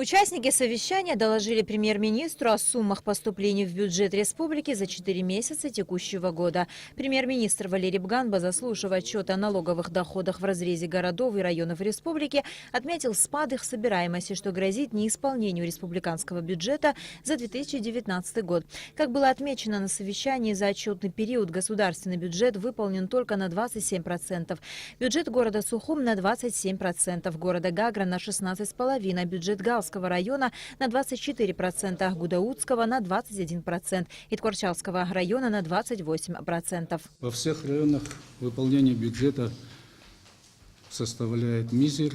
Участники совещания доложили премьер-министру о суммах поступлений в бюджет республики за 4 месяца текущего года. Премьер-министр Валерий Бганба, заслушав отчет о налоговых доходах в разрезе городов и районов республики, отметил спад их собираемости, что грозит неисполнению республиканского бюджета за 2019 год. Как было отмечено на совещании, за отчетный период государственный бюджет выполнен только на 27%. Бюджет города Сухум на 27%, города Гагра на 16,5%, бюджет Галского района на 24%, Гудаутского на 21% и Творчалского района на 28%. Во всех районах выполнение бюджета составляет мизер.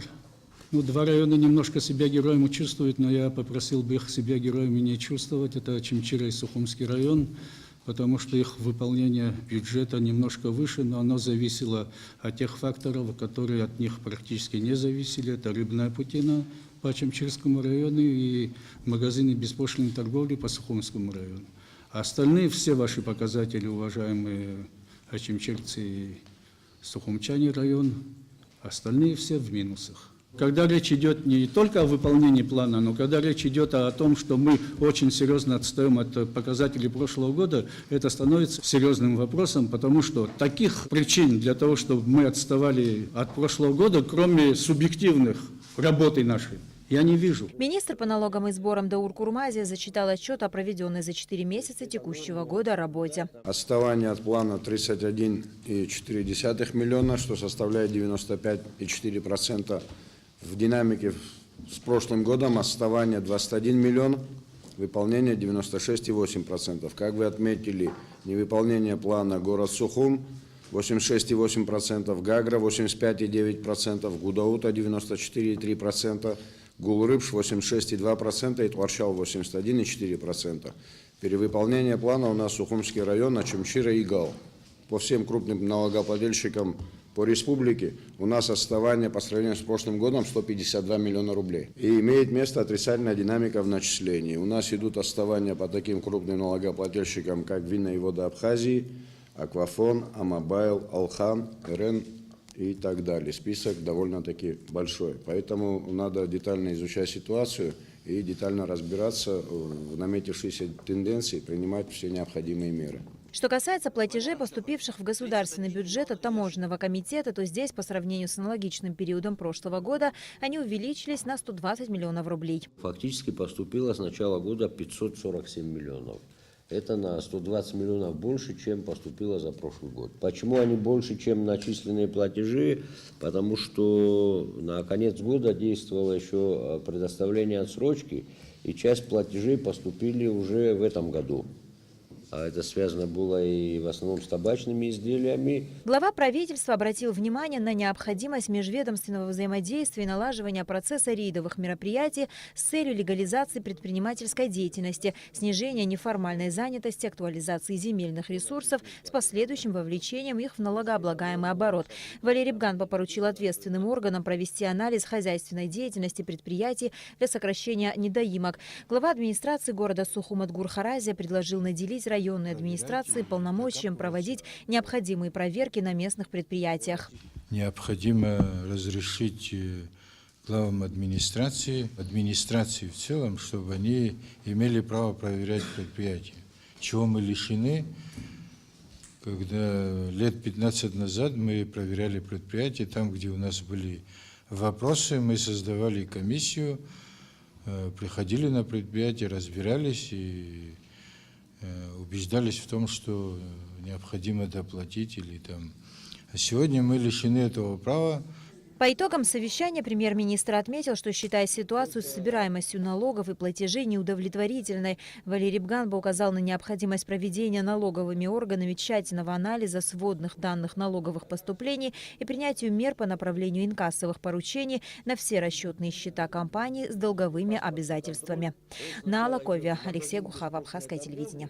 Два района немножко себя героями чувствуют, но я попросил бы их себя героями не чувствовать. Это Очимчира и Сухумский район, потому что их выполнение бюджета немножко выше, но оно зависело от тех факторов, которые от них практически не зависели. Это рыбная путина по Очимчирскому району и магазины беспошлинной торговли по Сухумскому району. А остальные все ваши показатели, уважаемые очимчирцы и сухумчане район, остальные все в минусах. Когда речь идет не только о выполнении плана, но когда речь идет о том, что мы очень серьезно отстаем от показателей прошлого года, это становится серьезным вопросом, потому что таких причин для того, чтобы мы отставали от прошлого года, кроме субъективных работы нашей, я не вижу. Министр по налогам и сборам Даур Курмазия зачитал отчет о проведенной за 4 месяца текущего года работе. Отставание от плана 31,4 миллиона, что составляет 95,4%. В динамике с прошлым годом отставание 21 миллион, выполнение 96,8%. Как вы отметили, невыполнение плана город Сухум 86,8%, Гагра 85,9%, Гудаута 94,3%, Гулрыбш 86,2% и Творчал 81,4%. Перевыполнение плана у нас Сухумский район, Очимчира и Гал. По всем крупным налогоплательщикам по республике у нас отставание по сравнению с прошлым годом 152 миллиона рублей. И имеет место отрицательная динамика в начислении. У нас идут отставания по таким крупным налогоплательщикам, как Винная и вода Абхазии, Аквафон, Амобайл, Алхан, РН и так далее. Список довольно-таки большой. Поэтому надо детально изучать ситуацию и детально разбираться в наметившейся тенденции, принимать все необходимые меры. Что касается платежей, поступивших в государственный бюджет от таможенного комитета, то здесь, по сравнению с аналогичным периодом прошлого года, они увеличились на 120 миллионов рублей. Фактически поступило с начала года 547 миллионов. Это на 120 миллионов больше, чем поступило за прошлый год. Почему они больше, чем начисленные платежи? Потому что на конец года действовало еще предоставление отсрочки, и часть платежей поступили уже в этом году. А это связано было и в основном с табачными изделиями. Глава правительства обратил внимание на необходимость межведомственного взаимодействия и налаживания процесса рейдовых мероприятий с целью легализации предпринимательской деятельности, снижения неформальной занятости, актуализации земельных ресурсов с последующим вовлечением их в налогооблагаемый оборот. Валерий Бганба поручил ответственным органам провести анализ хозяйственной деятельности предприятий для сокращения недоимок. Глава администрации города Сухум-Адгур Харазия предложил наделить районной администрации полномочием проводить необходимые проверки на местных предприятиях. Необходимо разрешить главам администрации в целом, чтобы они имели право проверять предприятия. Чего мы лишены, когда лет 15 назад мы проверяли предприятия, там, где у нас были вопросы, мы создавали комиссию, приходили на предприятие, разбирались и убеждались в том, что необходимо доплатить или там. А сегодня мы лишены этого права. По итогам совещания премьер-министр отметил, что считает ситуацию с собираемостью налогов и платежей неудовлетворительной. Валерий Бганба указал на необходимость проведения налоговыми органами тщательного анализа сводных данных налоговых поступлений и принятию мер по направлению инкассовых поручений на все расчетные счета компаний с долговыми обязательствами. Нала Ковия, Алексей Гухава, Абхазское телевидение.